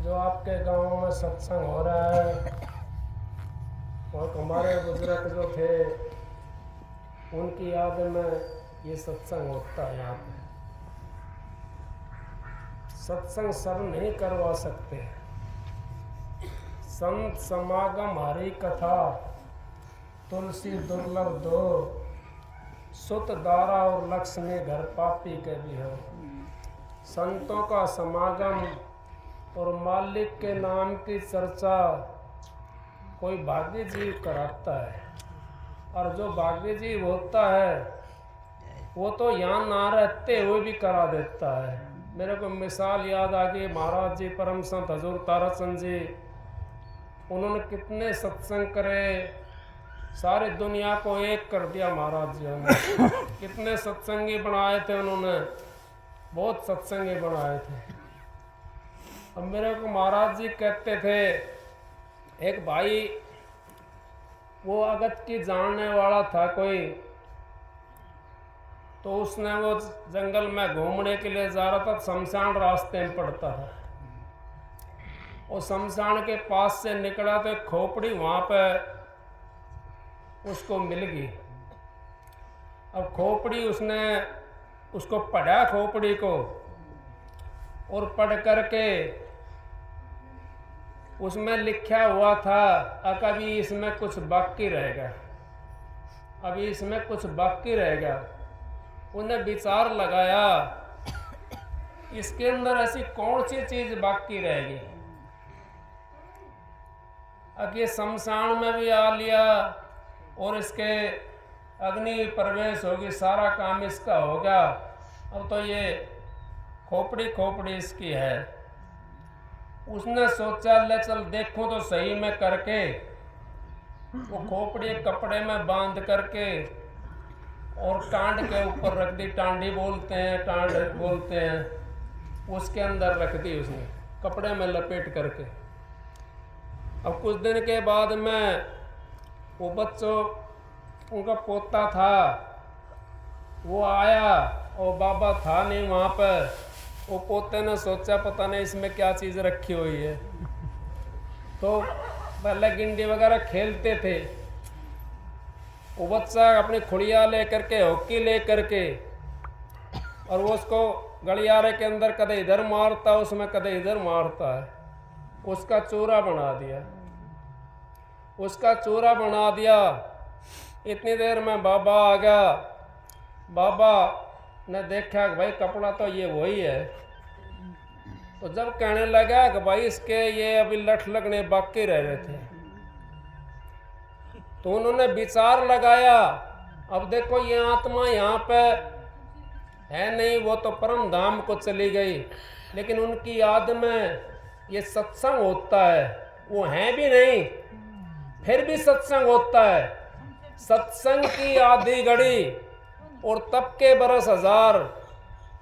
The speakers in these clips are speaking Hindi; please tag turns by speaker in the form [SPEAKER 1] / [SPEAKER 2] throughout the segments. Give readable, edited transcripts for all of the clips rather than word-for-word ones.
[SPEAKER 1] जो आपके गांव में सत्संग हो रहा है और हमारे बुजुर्ग जो थे उनकी याद में ये सत्संग होता है। यहाँ पे सत्संग सब नहीं करवा सकते। संत समागम हरि कथा तुलसी दुर्लभ दो, सुत दारा और लक्ष्मी घर पापी के भी हो। संतों का समागम और मालिक के नाम की चर्चा कोई भाग्य जीव कराता है, और जो भाग्य जीव होता है वो तो यहाँ ना रहते हुए भी करा देता है। मेरे को मिसाल याद आ गई, महाराज जी परम संत हजूर ताराचंद जी, उन्होंने कितने सत्संग करे, सारी दुनिया को एक कर दिया महाराज जी ने। कितने सत्संगी बनाए थे उन्होंने, बहुत सत्संगी बनाए थे। अब मेरे को महाराज जी कहते थे, एक भाई वो अगत की जानने वाला था कोई, तो उसने वो जंगल में घूमने के लिए जा रहा था, शमशान रास्ते में पड़ता था। और शमशान के पास से निकला तो एक खोपड़ी वहाँ पे उसको मिल गई। अब खोपड़ी उसने उसको पढ़ा, खोपड़ी को, और पढ़ करके उसमें लिखा हुआ था अभी इसमें कुछ बाकी रहेगा, अभी इसमें कुछ बाकी रहेगा। उन्हें विचार लगाया इसके अंदर ऐसी कौन सी चीज बाकी रहेगी। अब ये शमशान में भी आ लिया और इसके अग्नि प्रवेश होगी, सारा काम इसका होगा। अब तो ये खोपड़ी खोपड़ी इसकी है। उसने सोचा ले चल देखूं तो सही में करके, वो खोपड़ी कपड़े में बांध करके और टांड के ऊपर रख दी। टांडी बोलते हैं, टांड बोलते हैं, उसके अंदर रख दी उसने, कपड़े में लपेट करके। अब कुछ दिन के बाद में वो बच्चों, उनका पोता था, वो आया और बाबा था नहीं वहाँ पर। वो पोते ने सोचा पता नहीं इसमें क्या चीज़ रखी हुई है, तो पहले गिंडी वगैरह खेलते थे। वो बच्चा अपनी खुड़िया लेकर के, हॉकी लेकर के, और वो उसको गलियारे के अंदर कदे इधर मारता, उसमें कदे इधर मारता है। उसका चूरा बना दिया, उसका चूरा बना दिया। इतनी देर में बाबा आ गया। बाबा ने देखा कि भाई कपड़ा तो ये वही है। तो जब कहने लगा कि भाई इसके ये अभी लठ लगने बाकी रह रहे थे, तो उन्होंने विचार लगाया, अब देखो ये आत्मा यहाँ पे है नहीं, वो तो परम धाम को चली गई, लेकिन उनकी याद में ये सत्संग होता है। वो है भी नहीं, फिर भी सत्संग होता है। सत्संग की आधी घड़ी और तब के बरस हजार,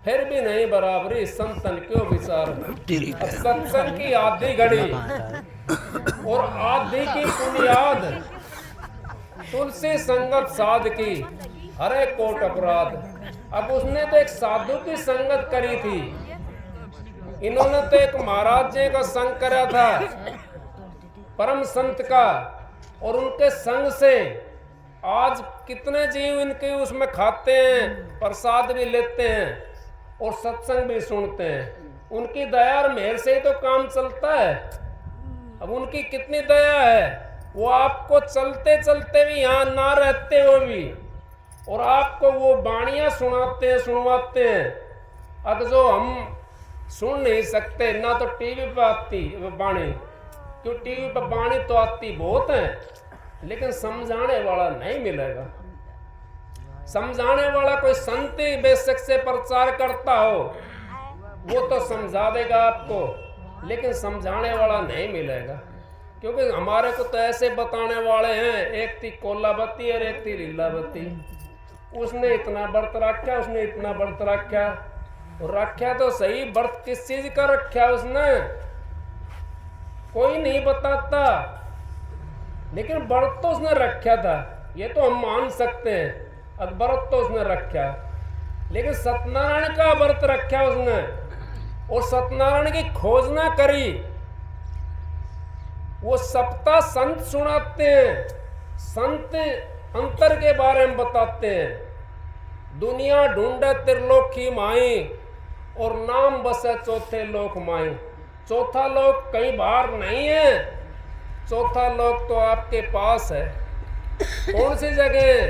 [SPEAKER 1] फिर भी नहीं बराबरी संतन क्यों विचार। सत्संग की आधी घड़ी और आधी की बुनियाद, तुलसी संगत साध की हरे कोट अपराध। अब उसने तो एक साधु की संगत करी थी, इन्होंने तो एक महाराज जी का संग करा था, परम संत का, और उनके संग से आज कितने जीव इनके उसमें खाते हैं, प्रसाद भी लेते हैं और सत्संग भी सुनते हैं। उनकी दया और मेहर से ही तो काम चलता है। अब उनकी कितनी दया है, वो आपको चलते चलते भी यहाँ ना रहते हुए भी, और आपको वो बाणियाँ सुनाते हैं, सुनवाते हैं। अब जो हम सुन नहीं सकते ना, तो टीवी पर आती वो बाणी, क्यों टीवी पर बाणी तो आती बहुत है, लेकिन समझाने वाला नहीं मिलेगा। समझाने वाला कोई संत ही बेशक से प्रचार करता हो, वो तो समझा देगा आपको, लेकिन समझाने वाला नहीं मिलेगा। क्योंकि हमारे को तो ऐसे बताने वाले हैं, एक थी कोलाबती और एक थी लीलावती। उसने इतना व्रत रखा, उसने इतना व्रत रखा, रखा तो सही, व्रत किस चीज का रखा उसने कोई नहीं बताता, लेकिन व्रत तो उसने रखा था, ये तो हम मान सकते हैं। अब व्रत तो उसने रखा, लेकिन सत्यनारायण का व्रत रखा उसने, और सत्यनारायण की खोज ना करी वो सप्ताह संत सुनाते हैं, संत अंतर के बारे में बताते हैं। दुनिया ढूंढे त्रिलोक की माई और नाम बसे चौथे लोक माई। चौथा लोक कहीं बाहर नहीं है, चौथा लोक तो आपके पास है। कौन सी जगह है?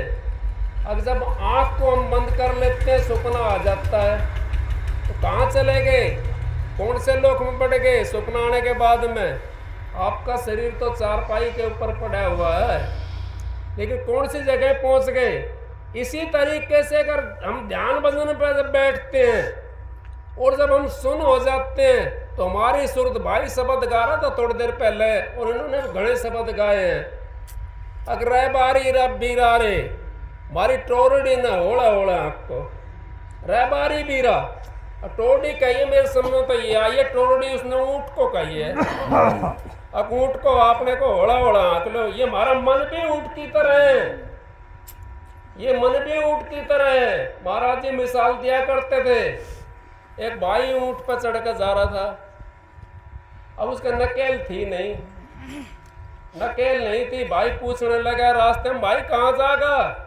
[SPEAKER 1] अब जब आँख को हम बंद कर लेते हैं सपना आ जाता है, तो कहाँ चले गए? कौन से लोक में पड़ गए? सपना आने के बाद में आपका शरीर तो चारपाई के ऊपर पड़ा हुआ है, लेकिन कौन सी जगह पहुंच गए? इसी तरीके से अगर हम ध्यान भजन पर जब बैठते हैं और जब हम सुन हो जाते हैं, तो हमारी सुरत भाई शब्द गा रहा था थोड़ी देर पहले, और इन्होंने घने शब्द गाए हैं। अगर बारी रब बीरा रे मारी टोरडी ना होड़ा होड़ा आपको रैबारी बीरा। टोरडी कहिए मेरे सामने तो ये आई है, टोरडी उसने ऊँट को कही है। अब ऊँट को आपने को होड़ा होड़ा आंक लो। ये हमारा मन भी ऊँट की तरह है, ये मन भी ऊँट की तरह है। महाराज जी मिसाल दिया करते थे, एक भाई ऊँट पर चढ़ कर जा रहा था। अब उसका नकेल थी नहीं, नकेल नहीं थी। भाई पूछने लगा रास्ते में, भाई कहाँ जाएगा?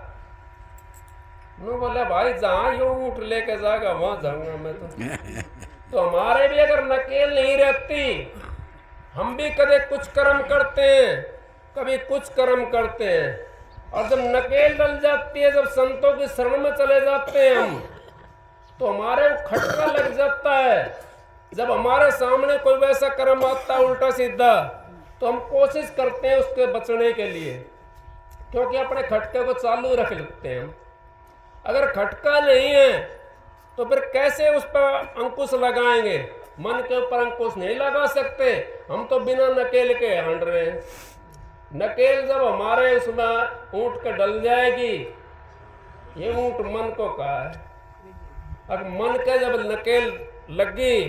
[SPEAKER 1] बोला भाई जहाँ यो ऊँट लेके जाएगा वहां जाऊंगा मैं तो हमारे भी अगर नकेल नहीं रहती, हम भी कभी कुछ कर्म करते हैं, कभी कुछ कर्म करते हैं, और जब नकेल डल जाती है, जब संतों की शरण में चले जाते हैं हम, तो हमारे खटका लग जाता है। जब हमारे सामने कोई वैसा कर्म आता है उल्टा सीधा, तो हम कोशिश करते हैं उसके बचने के लिए, क्योंकि अपने खटके को चालू रख लेते हैं हम। अगर खटका नहीं है तो फिर कैसे उस पर अंकुश लगाएंगे? मन के ऊपर अंकुश नहीं लगा सकते हम, तो बिना नकेल के हंड रहे हैं। नकेल जब हमारे उसमें ऊँट के डल जाएगी, ये ऊँट मन को कहा है। अब मन के जब नकेल लगी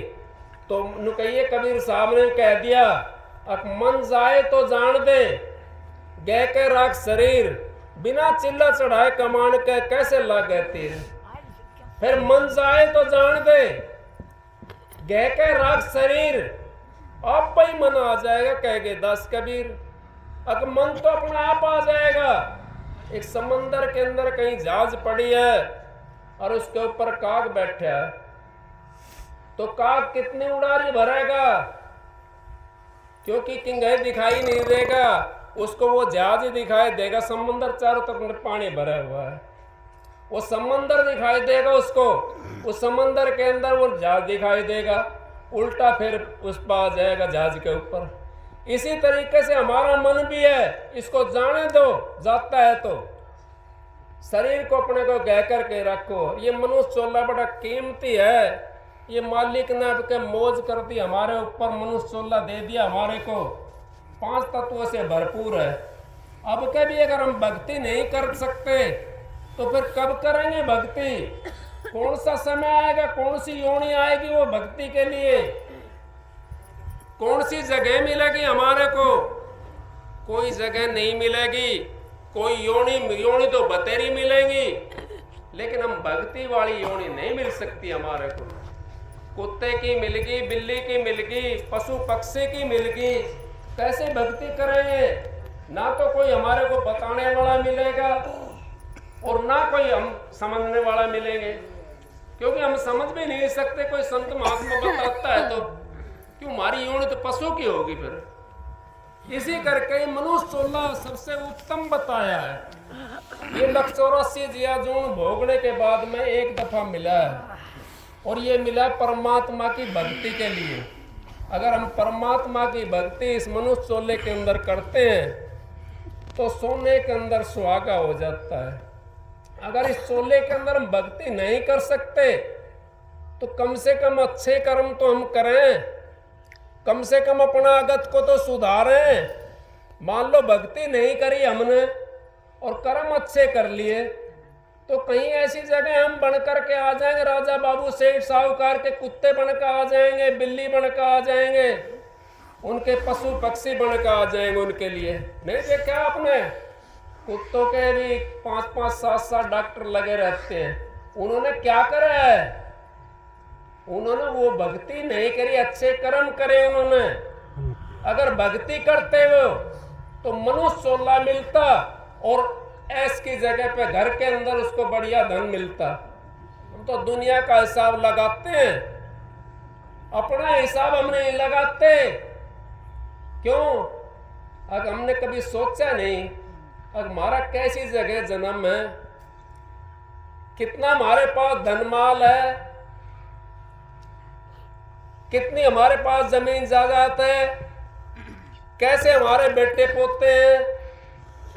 [SPEAKER 1] तो नुकैये कबीर साहब ने कह दिया, अब मन जाए तो जान दे, गए के राख शरीर, बिना चिल्ला चढ़ाए कमान के कैसे लागे तीर। फिर मन जाए तो जान दे, गए के राख शरीर, आप ही मन आ जाएगा कहेगे दास कबीर। अगर मन तो अपना आप आ जाएगा। एक समंदर के अंदर कहीं जहाज पड़ी है और उसके ऊपर काग बैठा है, तो काग कितनी उड़ारी भरेगा? क्योंकि किंगई दिखाई नहीं देगा उसको, वो जहाज ही दिखाई देगा। समंदर चारों तरफ पानी भरा हुआ है, वो समंदर दिखाई देगा उसको, उस समंदर के अंदर वो जहाज दिखाई देगा, उल्टा फिर उस पर आ जाएगा जहाज के ऊपर। इसी तरीके से हमारा मन भी है, इसको जाने दो, जाता है तो शरीर को अपने को गह करके रखो। ये मनुष्य चोला बड़ा कीमती है, ये मालिक ने आपके मौज कर दी हमारे ऊपर, मनुष्य चोला दे दिया हमारे को, 5 तत्वों से भरपूर है। अब कभी अगर हम भक्ति नहीं कर सकते तो फिर कब करेंगे भक्ति? कौन सा समय आएगा, कौन सी योनि आएगी वो भक्ति के लिए? कौन सी जगह मिलेगी हमारे को? कोई जगह नहीं मिलेगी। कोई योनि तो बतेरी मिलेगी, लेकिन हम भक्ति वाली योनि नहीं मिल सकती हमारे को। कुत्ते की मिल गई, बिल्ली की मिल गई, पशु पक्षी की मिल गई, कैसे भक्ति करेंगे? ना तो कोई हमारे को बताने वाला मिलेगा और ना कोई हम समझने वाला मिलेंगे, क्योंकि हम समझ भी नहीं सकते। कोई संत महात्मा बताता है तो क्यों हमारी योनि तो पशु की होगी फिर। इसी करके मनुष्य चोला सबसे उत्तम बताया है। ये 184 जिया जून भोगने के बाद में एक दफा मिला है, और ये मिला परमात्मा की भक्ति के लिए। अगर हम परमात्मा की भक्ति इस मनुष्य चोले के अंदर करते हैं तो सोने के अंदर सुहागा हो जाता है। अगर इस चोले के अंदर हम भक्ति नहीं कर सकते तो कम से कम अच्छे कर्म तो हम करें, कम से कम अपना आगत को तो सुधारें। मान लो भक्ति नहीं करी हमने और कर्म अच्छे कर लिए, तो कहीं ऐसी जगह हम बन करके आ जाएंगे, राजा बाबू सेठ साहूकार के कुत्ते बनकर आ जाएंगे, बिल्ली बनकर आ जाएंगे, उनके पशु पक्षी बनकर आ जाएंगे उनके लिए। नहीं देखा आपने? कुत्तों के भी 5-5, 7-7 डॉक्टर लगे रहते हैं। उन्होंने क्या करा है? उन्होंने वो भक्ति नहीं करी, अच्छे कर्म करे उन्होंने। अगर भक्ति करते हो तो मनुष्य चोला मिलता और ऐस की जगह पे घर के अंदर उसको बढ़िया धन मिलता। हम तो दुनिया का हिसाब लगाते हैं, अपना हिसाब हम नहीं लगाते। क्यों? अगर हमने कभी सोचा नहीं अगर हमारा कैसी जगह जन्म है, कितना हमारे पास धनमाल है, कितनी हमारे पास जमीन जायदाद है, कैसे हमारे बेटे पोते हैं,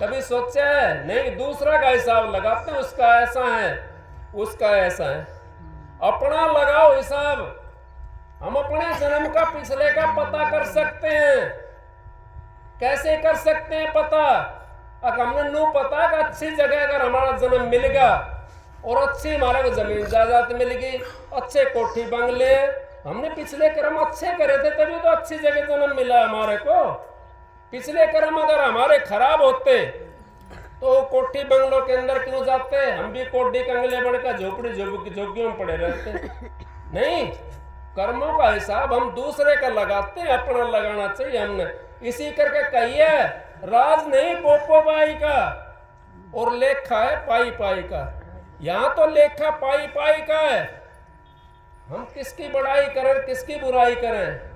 [SPEAKER 1] कभी सोचा है? नहीं। दूसरा का हिसाब लगाते हैं, उसका ऐसा है, उसका ऐसा है। अपना लगाओ हिसाब। हम अपने जन्म का पिछले का पता कर सकते हैं। कैसे कर सकते हैं पता? अगर हमने नू पता कि अच्छी जगह अगर हमारा जन्म मिल गया और अच्छी हमारे को जमीन जायदाद मिल गई, अच्छे कोठी बंगले, हमने पिछले कर्म अच्छे करे थे तभी तो अच्छी जगह जन्म मिला हमारे को। पिछले कर्म अगर हमारे खराब होते तो कोठी बंगलों के अंदर क्यों जाते? हम भी कोठी कंगले बनकर झोपड़ी झोपड़ियों में पड़े रहते। नहीं, कर्मों का हिसाब हम दूसरे का लगाते हैं, अपना लगाना चाहिए हमने। इसी करके कहिए राज नहीं पोपो बाई का और लेखा है पाई पाई का। यहाँ तो लेखा पाई पाई का है। हम किसकी बड़ाई करें, किसकी बुराई करें?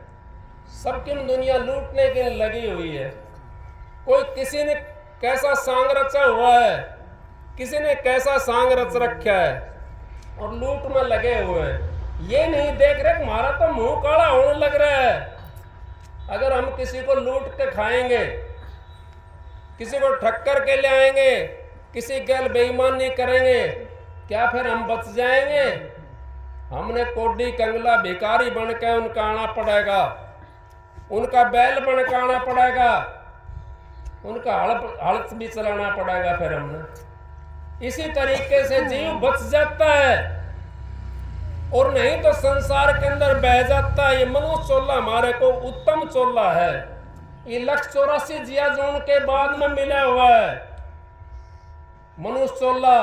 [SPEAKER 1] सबकी दुनिया लूटने के लिए लगी हुई है। कोई किसी ने कैसा सांग रचा हुआ है, किसी ने कैसा सांग रच रखा है और लूट में लगे हुए हैं। ये नहीं देख रहे हमारा तो मुंह काला होने लग रहा है। अगर हम किसी को लूट के खाएंगे, किसी को ठक्कर के ले आएंगे, किसी गैल बेईमानी करेंगे, क्या फिर हम बच जाएंगे? हमने कोडी कंगला भिखारी बन के उनका आना पड़ेगा, उनका बैल बन के आना पड़ेगा, उनका हड़प भी चलाना पड़ेगा फिर हमने। इसी तरीके से जीव बच जाता है और नहीं तो संसार के अंदर बह जाता है। ये मनुष्य चोला हमारे को उत्तम चोला है। ये 184 जिया जोन के बाद में मिला हुआ है मनुष्य चोला।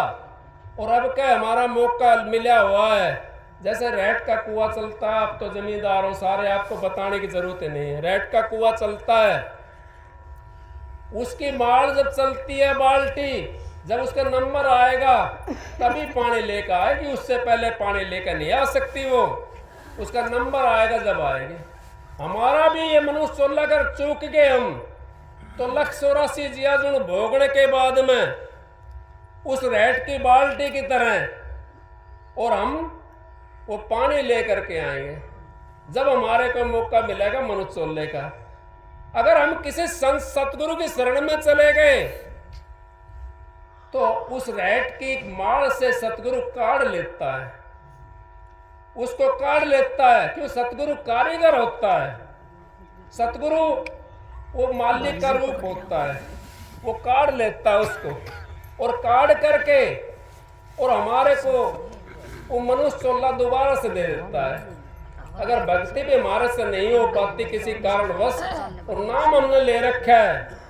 [SPEAKER 1] और अब क्या हमारा मौका मिला हुआ है। जैसे रेट का कुआं चलता है, आप तो जमींदार हो सारे, आपको बताने की जरूरत नहीं है। रेट का कुआं चलता है, उसकी माल जब चलती है बाल्टी, जब उसका नंबर आएगा तभी पानी लेकर आएगी, उससे पहले पानी लेकर नहीं आ सकती वो। उसका नंबर आएगा जब आएगी। हमारा भी ये मनुष्य चोला अगर चूक गए हम तो 184 जिया जोन भोगने के बाद में उस रेट की बाल्टी की तरह और हम वो पानी लेकर के आएंगे जब हमारे को मौका मिलेगा मनुष्य चोले का। अगर हम किसी संत सतगुरु की शरण में चले गए तो उस रेट की मार से सतगुरु काढ़ लेता है, उसको काढ़ लेता है। क्यों? सतगुरु कारीगर होता है, सतगुरु वो मालिक का रूप होता है। वो काढ़ लेता है उसको और काढ़ करके और हमारे को वो मनुष्य चोला दोबारा से दे देता है। अगर भक्ति भी हमारे से नहीं हो पाती किसी कारणवश और नाम हमने ले रखा है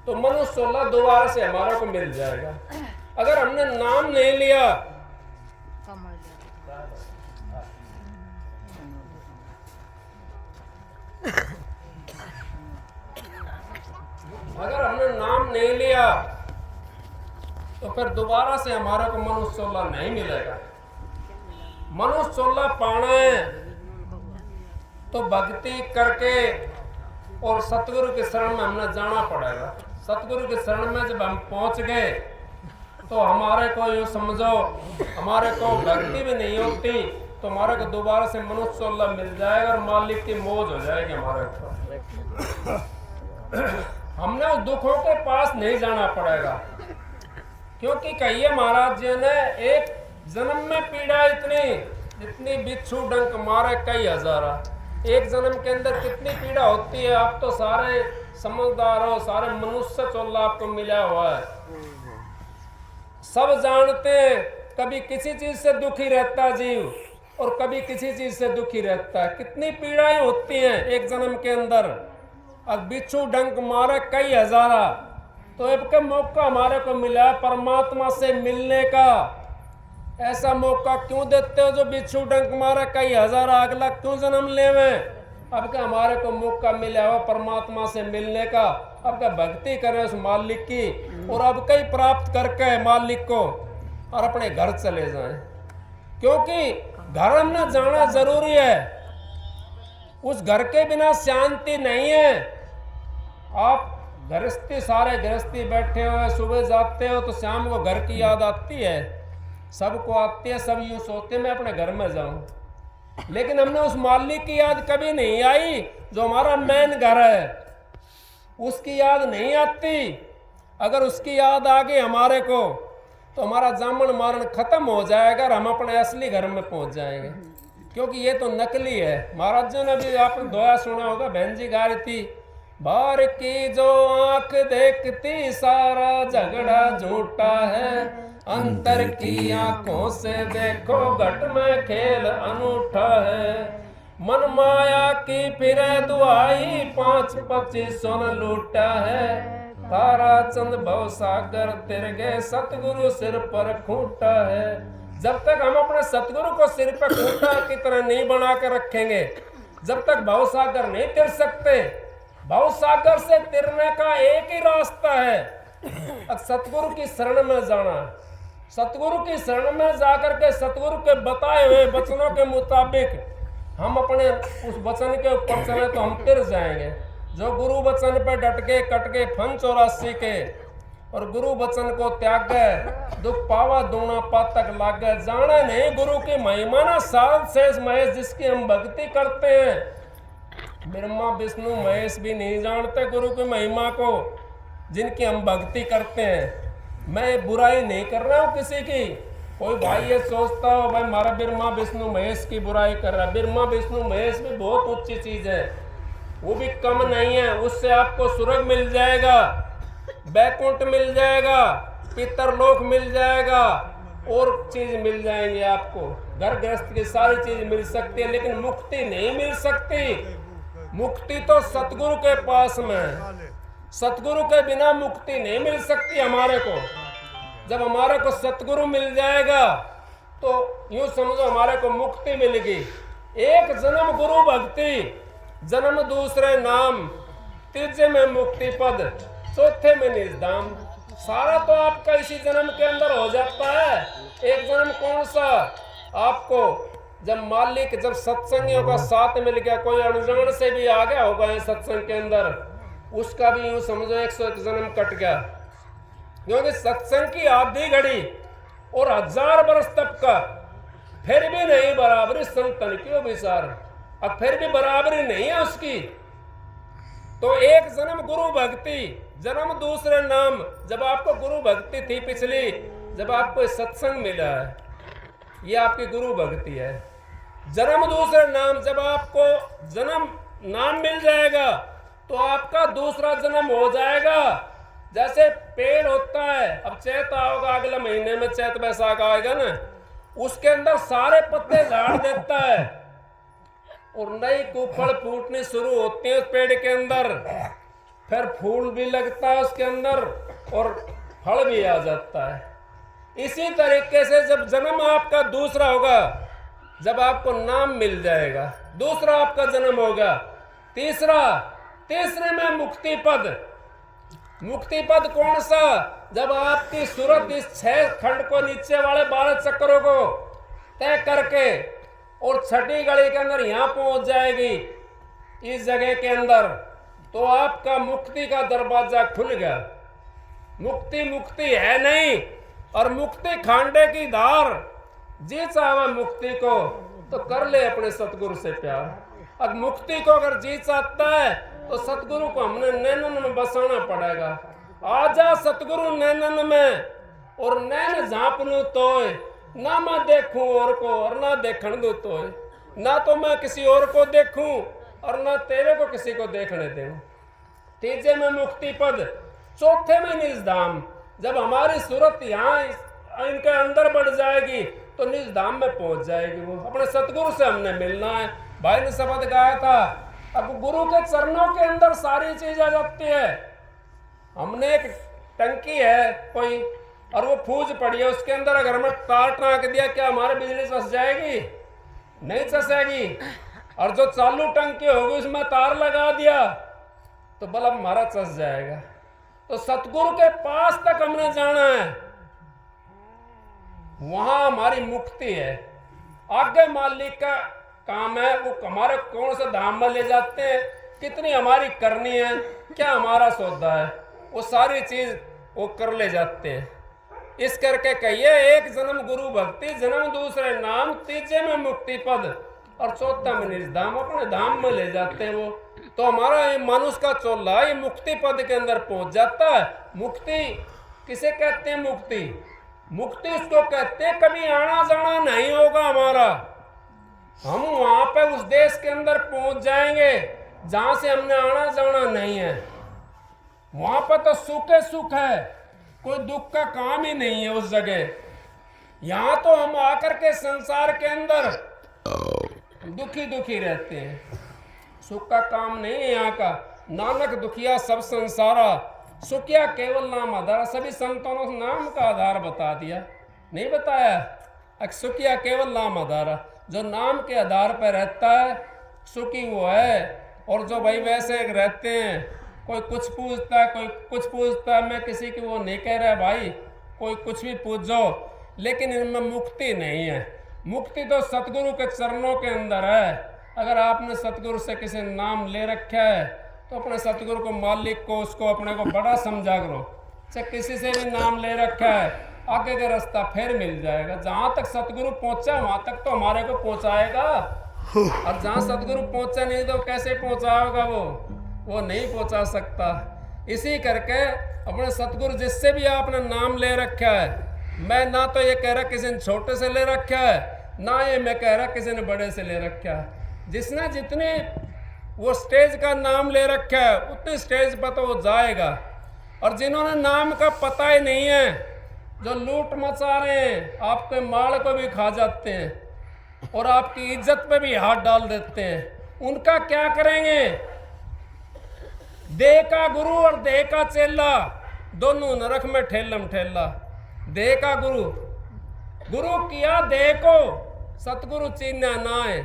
[SPEAKER 1] तो मनुष्य चोला दोबारा से हमारे को मिल जाएगा। अगर हमने नाम नहीं लिया तो फिर दोबारा से हमारे को मनुष्य चोला नहीं मिलेगा। मनुष्य चोला पाना है तो भक्ति करके और सतगुरु के शरण में हमने जाना पड़ेगा। सतगुरु के शरण में जब हम पहुंच गए तो हमारे को यूँ समझो हमारे को भक्ति भी नहीं होती तो हमारे को दोबारा से मनुष्य चोला मिल जाएगा और मालिक की मौज हो जाएगी हमारे को। हमने उस दुखों के पास नहीं जाना पड़ेगा क्योंकि कहिए महाराज जी ने एक जन्म में पीड़ा इतनी बिच्छू डंक मारे कई हजारा। एक जन्म के अंदर कितनी पीड़ा होती है। आप तो सारे समझदार हो, सारे मनुष्य चोला आपको मिला हुआ है, सब जानते हैं। कभी किसी चीज से दुखी रहता जीव और कभी किसी चीज से दुखी रहता है। कितनी पीड़ाएं होती हैं एक जन्म के अंदर। अब बिच्छू डंक मारे कई हजारा तो अब का मौका हमारे को मिला परमात्मा से मिलने का। ऐसा मौका क्यों देते हो जो बिच्छू डंक मारे कई हजारा अगला क्यों जन्म लेवे? अब क्या हमारे को मौका मिला हो परमात्मा से मिलने का, अब क्या भक्ति करें उस मालिक की, और अब कई प्राप्त करके मालिक को और अपने घर चले जाएं। क्योंकि घर में न जाना जरूरी है, उस घर के बिना शांति नहीं है। आप गृहस्थी, सारे गृहस्थी बैठे हुए सुबह जाते हो तो शाम को घर की याद आती है, सबको आती है, सब यूं सोचते हैं मैं अपने घर में जाऊं, लेकिन हमने उस मालिक की याद कभी नहीं आई जो हमारा मेन घर है, उसकी याद नहीं आती। अगर उसकी याद आ गई हमारे को तो हमारा जामन मारण खत्म हो जाएगा और हम अपने असली घर में पहुंच जाएंगे। क्योंकि ये तो नकली है। महाराज जी ने भी आपने दोया सुना होगा, बहन जी गा रही थी, बाहर की जो आंख देखती सारा झगड़ा झूठा है, अंतर की आंखों से देखो घट में खेल अनूठा है, मन माया की फिरे दुआई 5-25 सोन लूटा है, तारा चंद भव सागर तिरगे सतगुरु सिर पर खूंटा है। जब तक हम अपने सतगुरु को सिर पर खूंटा की तरह नहीं बना कर रखेंगे, जब तक भव सागर नहीं तिर सकते। भव सागर से तिरने का एक ही रास्ता है, अब सतगुरु की शरण में जाना। सतगुरु की शरण में जाकर के सतगुरु के बताए हुए वचनों के मुताबिक हम अपने उस वचन के ऊपर चले तो हम तिर जाएंगे। जो गुरु वचन पे डट के कट के फन 84 के और गुरु वचन को त्याग गए, दुख पावा दूना पातक लाग गए। जाने नहीं गुरु की महिमा ना साल शेष महेश जिसकी हम भक्ति करते हैं, ब्रह्मा विष्णु महेश भी नहीं जानते गुरु की महिमा को जिनकी हम भक्ति करते हैं। मैं बुराई नहीं कर रहा हूँ किसी की। कोई भाई ये सोचता हो भाई हमारा ब्रह्मा विष्णु महेश की बुराई कर रहा है, ब्रह्मा विष्णु महेश भी बहुत ऊंची चीज है, वो भी कम नहीं है। उससे आपको स्वर्ग मिल जाएगा, बैकुंठ मिल जाएगा, पितरलोक मिल जाएगा, और चीज मिल जाएंगे आपको। घर गृहस्थ की सारी चीज मिल सकती है, लेकिन मुक्ति नहीं मिल सकती। मुक्ति तो सतगुरु के पास में है। सतगुरु के बिना मुक्ति नहीं मिल सकती हमारे को। जब हमारे को सतगुरु मिल जाएगा तो यूं समझो हमारे को मुक्ति मिलेगी। एक जन्म गुरु भक्ति, जन्म दूसरे नाम, तीसरे में मुक्ति पद, चौथे में निजधाम। सारा तो आपका इसी जन्म के अंदर हो जाता है। एक जन्म कौन सा? आपको जब मालिक, जब सत्संगियों का साथ मिल गया, कोई अनजान से भी आ गया होगा सत्संग के अंदर, उसका भी यूं समझो 101 जन्म कट गया। क्योंकि सत्संग की आधी घड़ी और 1000 वर्ष तक का फिर भी नहीं बराबरी संतन क्यों विचार, अब फिर भी बराबरी नहीं है उसकी। तो एक जन्म गुरु भक्ति, जन्म दूसरे नाम। जब आपको गुरु भक्ति थी पिछली, जब आपको सत्संग मिला है, ये आपकी गुरु भक्ति है। जन्म दूसरे नाम, जब आपको जन्म नाम मिल जाएगा तो आपका दूसरा जन्म हो जाएगा। जैसे पेड़ होता है, अब चैत आओगा अगले महीने में, चैत बैसाख आएगा ना, उसके अंदर सारे पत्ते झाड़ देता है और नई कुफड़ फूटनी शुरू होती है उस पेड़ के अंदर, फिर फूल भी लगता है उसके अंदर और फल भी आ जाता है। इसी तरीके से जब जन्म आपका दूसरा होगा, जब आपको नाम मिल जाएगा, दूसरा आपका जन्म होगा, तीसरे में मुक्ति पद। मुक्ति पद कौन सा? जब आपकी सूरत इस 6 खंड को, नीचे वाले 12 चक्रों को तय करके और 6ठी गली के अंदर यहां पहुंच जाएगी इस जगह के अंदर, तो आपका मुक्ति का दरवाजा खुल गया। मुक्ति है नहीं, और मुक्ति खांडे की धार। जी चाहे मुक्ति को तो कर ले अपने सतगुरु से प्यार। अब मुक्ति को अगर जी चाहता है तो सतगुरु को हमने नैनन में बसाना पड़ेगा। आजा सतगुरु नैनन में और नैन झांप लूं तोय, ना मैं देखूं और को और ना देखने दो तोय, ना तो मैं किसी और को देखूं और ना तेरे को किसी को देखने दूं। तीसरे में मुक्ति पद, चौथे में निजधाम। जब हमारी सूरत यहाँ इनके अंदर बढ़ जाएगी तो निजधाम में पहुंच जाएगी। वो अपने सतगुरु से हमने मिलना है। भाई ने शब्द गाया था, अब गुरु के चरणों के अंदर सारी चीज आ जाती है। हमने एक टंकी है कोई और वो फूज पड़ी है, उसके अंदर अगर हमें तार टाँक दिया, क्या हमारे बिजली चस जाएगी? नहीं चसेगी। और जो चालू टंकी होगी उसमें तार लगा दिया तो बल्ब हमारा चस जाएगा। तो सतगुरु के पास तक हमने जाना है, वहां हमारी मुक्ति है। आगे मालिक का काम है, वो हमारे कौन से धाम में ले जाते हैं, कितनी हमारी करनी है, क्या हमारा सौदा है, वो सारी चीज वो कर ले जाते हैं। इस करके कहिए एक जन्म गुरु भक्ति, जन्म दूसरे नाम, तीजे में मुक्ति पद और चौथा में निर्धाम, अपने धाम में ले जाते हैं वो। तो हमारा ये मनुष्य का चोला ये मुक्ति पद के अंदर पहुंच जाता है। मुक्ति किसे कहते हैं? मुक्ति उसको कहते हैं कभी आना जाना नहीं होगा हमारा। हम वहां पे उस देश के अंदर पहुंच जाएंगे जहां से हमने आना जाना नहीं है। वहां पर तो सुख सुख है, कोई दुख का काम ही नहीं है उस जगह। यहां तो हम आकर के संसार के अंदर दुखी दुखी रहते हैं, सुख का काम नहीं है यहाँ का। नानक दुखिया सब संसारा, सुखिया केवल नाम आधार। सभी संतों ने नाम का आधार बता दिया, नहीं बताया? सुखिया केवल नाम आधार, जो नाम के आधार पर रहता है सुखी वो है। और जो भाई वैसे रहते हैं, कोई कुछ पूछता है कोई कुछ पूछता है, मैं किसी की वो नहीं कह रहा भाई, कोई कुछ भी पूछो, लेकिन इनमें मुक्ति नहीं है। मुक्ति तो सतगुरु के चरणों के अंदर है। अगर आपने सतगुरु से किसी नाम ले रखा है तो अपने सतगुरु को, मालिक को, उसको अपने को बड़ा समझा करो। चाहे किसी से भी नाम ले रखा है, आगे का रास्ता फिर मिल जाएगा। जहाँ तक सतगुरु पहुँचा वहाँ तक तो हमारे को पहुँचाएगा, और जहाँ सतगुरु पहुँचा नहीं तो कैसे पहुँचाएगा वो नहीं पहुँचा सकता। इसी करके अपने सतगुरु जिससे भी आपने नाम ले रखा है, मैं ना तो ये कह रहा किसी ने छोटे से ले रखा है, ना ये मैं कह रहा किसी ने बड़े से ले रखा है। जिसने जितने वो स्टेज का नाम ले रखा है उतने स्टेज पर तो वो जाएगा। और जिन्होंने नाम का पता ही नहीं है, जो लूट मचा रहे हैं, आपके माल को भी खा जाते हैं और आपकी इज्जत पे भी हाथ डाल देते हैं, उनका क्या करेंगे? देह का गुरु और देह का चेला दोनों नरक में ठेलम ठेला। देह का गुरु किया देह को, सतगुरु चीन्या ना है,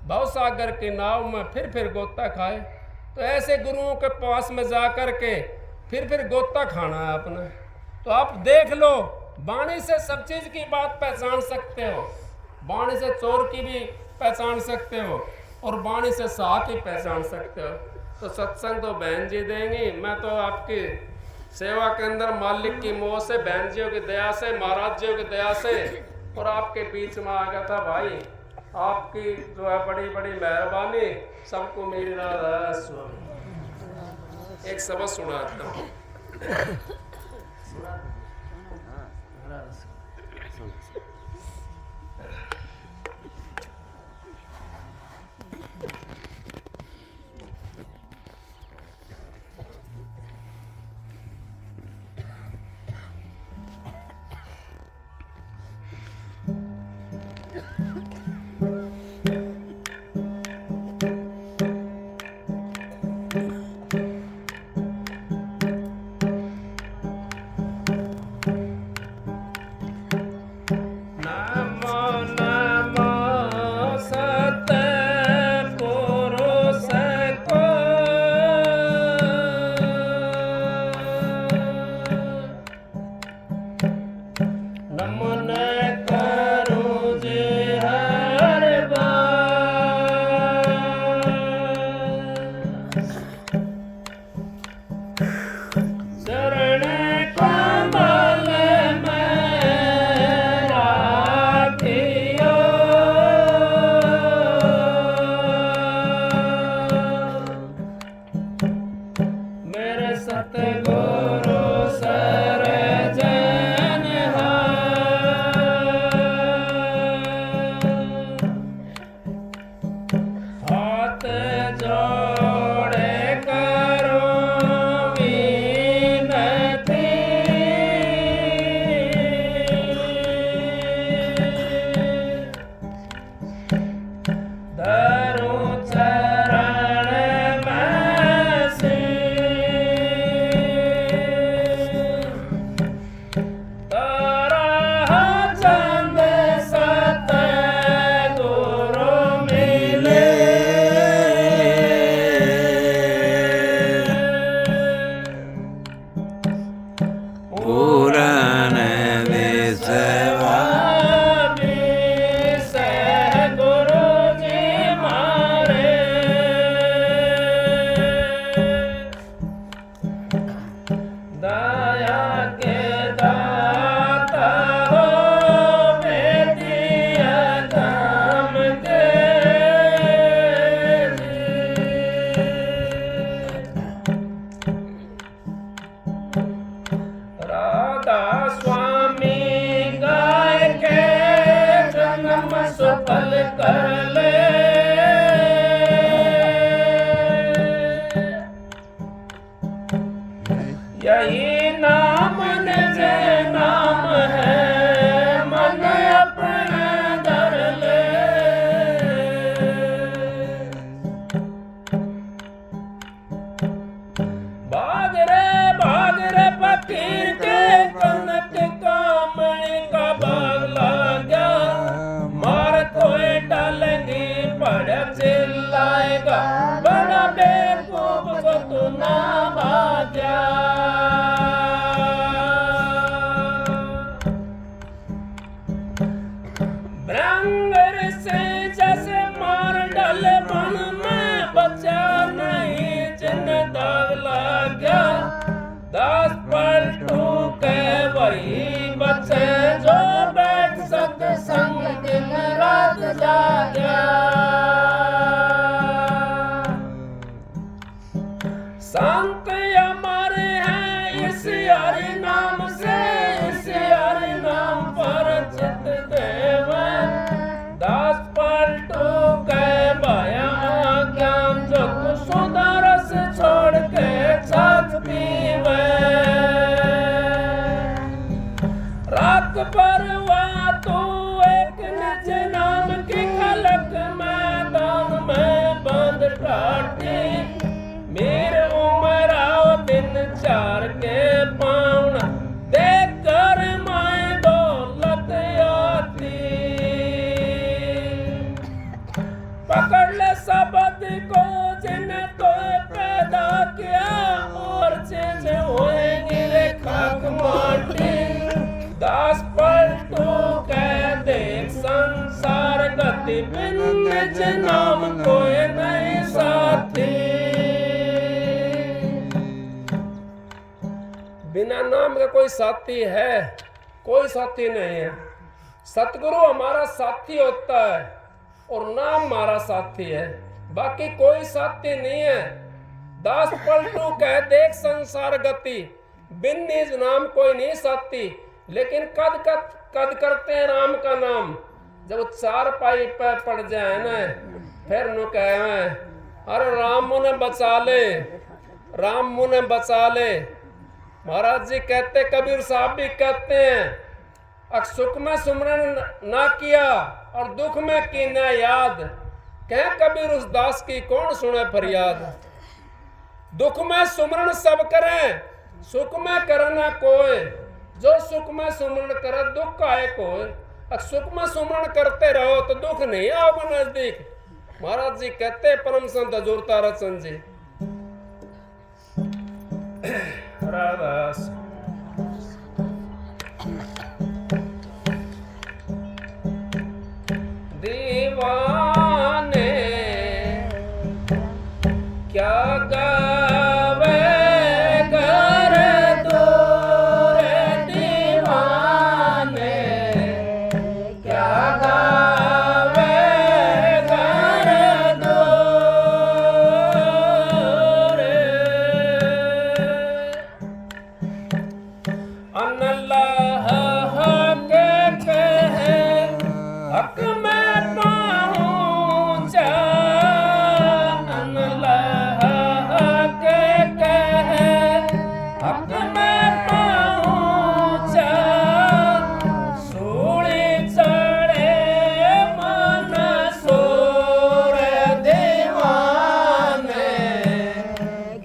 [SPEAKER 1] भव सागर की नाव में फिर गोता खाए। तो ऐसे गुरुओं के पास में जा कर के फिर गोता खाना है अपने। तो आप देख लो, वाणी से सब चीज की बात पहचान सकते हो, वाणी से चोर की भी पहचान सकते हो और वाणी से साथ ही पहचान सकते हो। तो सत्संग तो बहन जी देंगी, मैं तो आपकी सेवा के अंदर मालिक की मोह से, बहन जियों की दया से, महाराज जियों की दया से और आपके बीच में आ गया था भाई। आपकी जो है बड़ी बड़ी मेहरबानी, सबको मेरी राधा स्वामी। एक सबक सुनाता हूँ। यही नाम निज नाम है मन अपने धर ले। भाग रे फकीर के कनक कामणी का बाग लागा, मार कोई डालेंगी पड़ चिल्लाएगा, बड़ा बेवकूफ को तू ना भाग्या। भ्रंगर से जैसे मार डाले मन में, बचा नहीं जिन दाग लग गया। 10 पलटू के वही बचे जो बैठ सत्संग दिन रात जागा। संत हमारे हैं इस हरि नाम से, इस हरि नाम पर चित देव। 10 पलटू के भया ज्ञान जो तू सुदरस छोड़ के छाछ पीवे। रात पर वहाँ तू एक निज नाम की खलक मैदान में बंद काटी। मेरे उम्र आओ दिन 4 के पाउन, देख कर माए दौलत आती। पकड़ ले शब्द को जिन्हें तो पैदा किया, और चीजें होएंगी रे खाक माटी। 10 पलटू कह देख संसार गति, बिन निज नाम कोई नहीं साथी। बिना नाम का कोई साथी है? कोई साथी नहीं है। सतगुरु हमारा साथी होता है और नाम हमारा साथी है, बाकी कोई साथी नहीं है। 10 पलटू कह देख संसार गति, बिन निज नाम कोई नहीं साथी। लेकिन कद करते हैं राम का नाम, जब 4 पाई पे पड़ जाए ना, फिर नु कहे अरे राम मुने बचा ले, राम मुने बचा ले। महाराज जी कहते, कबीर साहब भी कहते हैं, सुख में सुमरन ना किया और दुख में की ना याद। कह कबीर उस दास की कौन सुने फरियाद। दुख में सुमरन सब करें, सुख में करना कोई। जो सुख में सुमरन करे दुख आए कोई। सुख में सुमरन करते रहो तो दुख नहीं आओगे नजदीक। महाराज जी कहते, परम संत हजूर तारा चंद जी। राधास दीवाने क्या गावे घर दूर, दीवाने क्या गावे घर दूर। अल्लाह हक कहे हक में पहुँचा, अल्लाह हक कहे हक में पहुँचा। सूली चढ़े मन सोर, दीवाने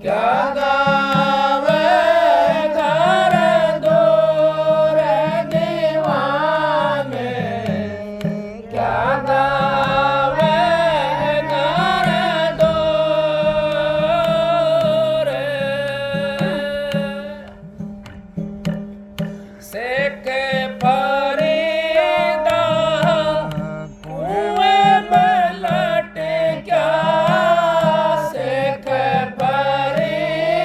[SPEAKER 1] क्या गावे घर दूर, दीवाने क्या गावे घर दूर। सेख फरीदा कुएं में लट गया, सेख फरीदा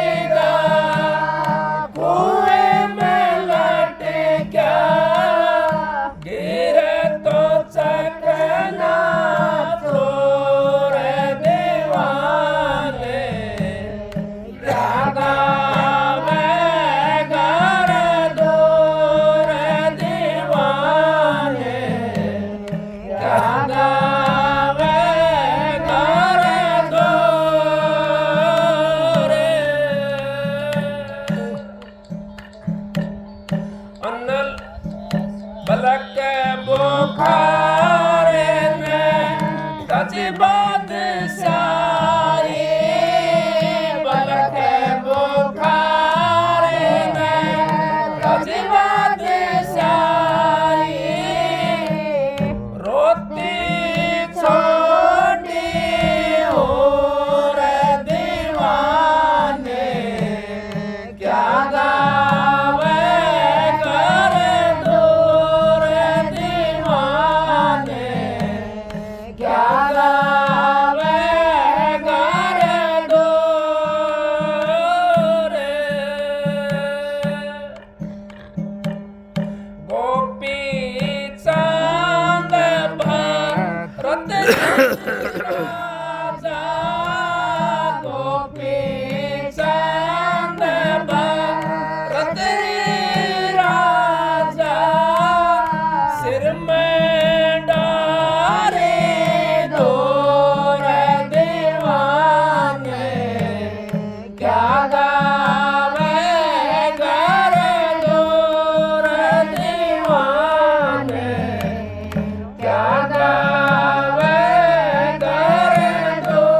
[SPEAKER 1] गावे घर दूर दीवाने, क्या गावे घर दूर।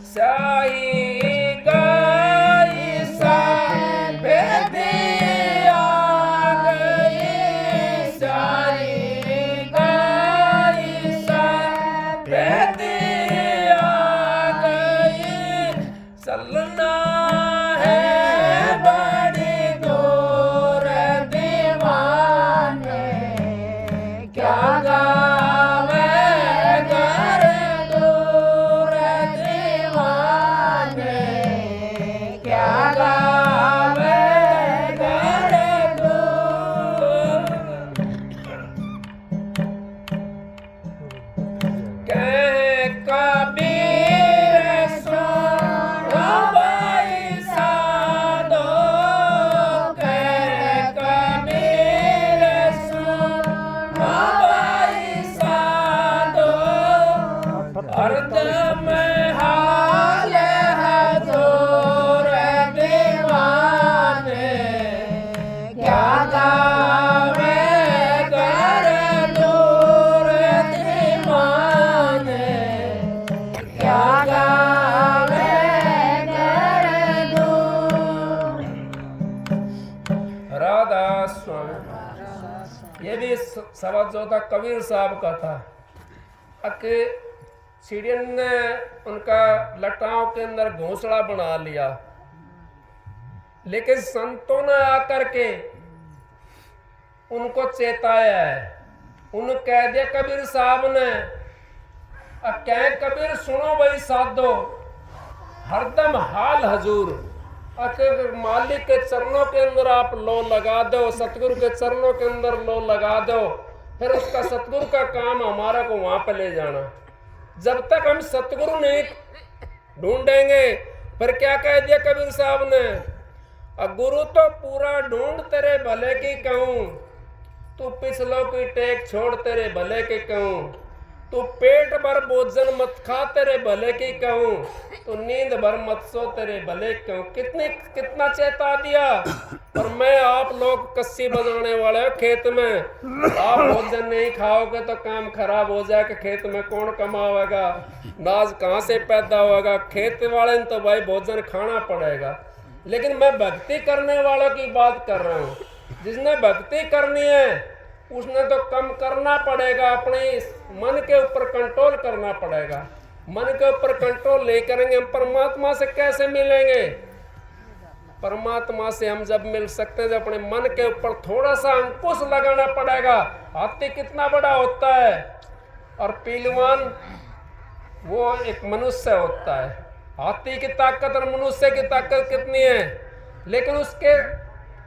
[SPEAKER 1] साई गाई सा भेदिया गई, साई गाई सा भेदिया गई, चलना है बड़ी दूर दीवाने, क्या गावे घर दूर दीवाने, क्या गावे घर दूर। कह कबीर सुनो भाई साधो, कह कबीर सुनो भाई साधो, हरदम हाल हजूर दीवाने, क्या गावे घर दूर दीवाने, क्या गावे घर दूर। राधा स्वामी, ये भी शब्द जो था कबीर साहब का था। अके सीढ़ियन ने उनका लटाओं के अंदर घोंसला बना लिया, लेकिन संतों ने आकर के उनको चेताया है। उन्होंने कह दिया कबीर साहब ने, कह कबीर सुनो भाई साधो, हरदम हाल हजूर। अगर मालिक के चरणों के अंदर आप लो लगा दो, सतगुरु के चरणों के अंदर लो लगा दो, फिर उसका सतगुरु का काम हमारा को वहां पे ले जाना। जब तक हम सतगुरु नहीं ढूंढेंगे, फिर क्या कह दिया कबीर साहब ने, गुरु तो पूरा ढूंढ तेरे भले की कहूं, तू पिछलों की टेक छोड़ तेरे भले की कहूं, तू पेट भर भोजन मत खा तेरे भले की कहूं, तू नींद भर मत सो तेरे भले की कहूं। कितना चेता दिया। और मैं आप लोग कस्सी बजाने वाले हो खेत में, आप भोजन नहीं खाओगे तो काम खराब हो जाएगा। खेत में कौन कमाएगा, नाज कहाँ से पैदा होगा। खेत वाले ने तो भाई भोजन खाना पड़ेगा, लेकिन मैं भक्ति करने वालों की बात कर रहा हूँ। जिसने भक्ति करनी है उसने तो कम करना पड़ेगा, अपने मन के ऊपर कंट्रोल करना पड़ेगा। मन के ऊपर कंट्रोल नहीं करेंगे हम परमात्मा से कैसे मिलेंगे। परमात्मा से हम जब मिल सकते हैं जब अपने मन के ऊपर थोड़ा सा अंकुश लगाना पड़ेगा। हाथी कितना बड़ा होता है और पहलवान वो एक मनुष्य होता है। हाथी की ताकत और मनुष्य की ताकत कितनी है, लेकिन उसके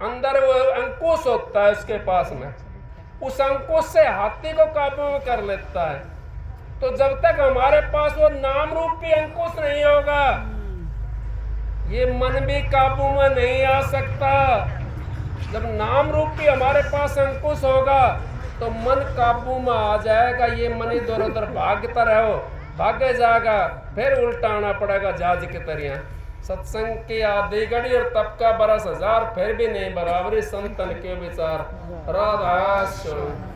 [SPEAKER 1] अंदर वो अंकुश होता है उसके पास में, उस अंकुश से हाथी को काबू में कर लेता है। तो जब तक हमारे पास वो नाम रूपी अंकुश नहीं होगा, ये मन भी काबू में नहीं आ सकता। जब नाम रूपी हमारे पास अंकुश होगा तो मन काबू में आ जाएगा। ये मन इधर उधर भागता रहो, भागे जाएगा, फिर उल्टा आना पड़ेगा जहाज की तरह। सत्संग की आधी घड़ी और तब का बरस हजार, फिर भी नहीं बराबरी संतन के विचार। राधा स्वामी।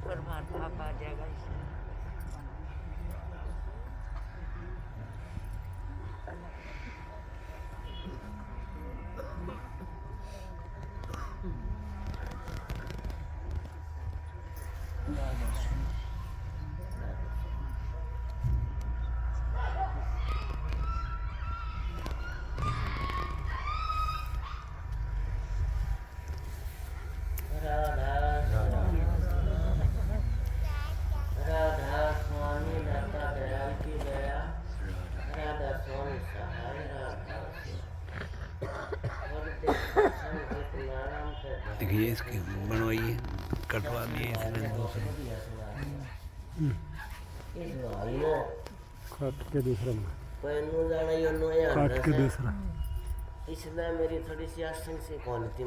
[SPEAKER 2] परमात्मा पा जाएगा। देखिए इसकी बनवाई है, कटवा दिए इसने दूसरे।
[SPEAKER 3] काट के दूसरा
[SPEAKER 4] पहनू जाना यो नो यार
[SPEAKER 3] काट के दूसरा
[SPEAKER 4] इसलिए मेरी थोड़ी सी आशंका से कौन थी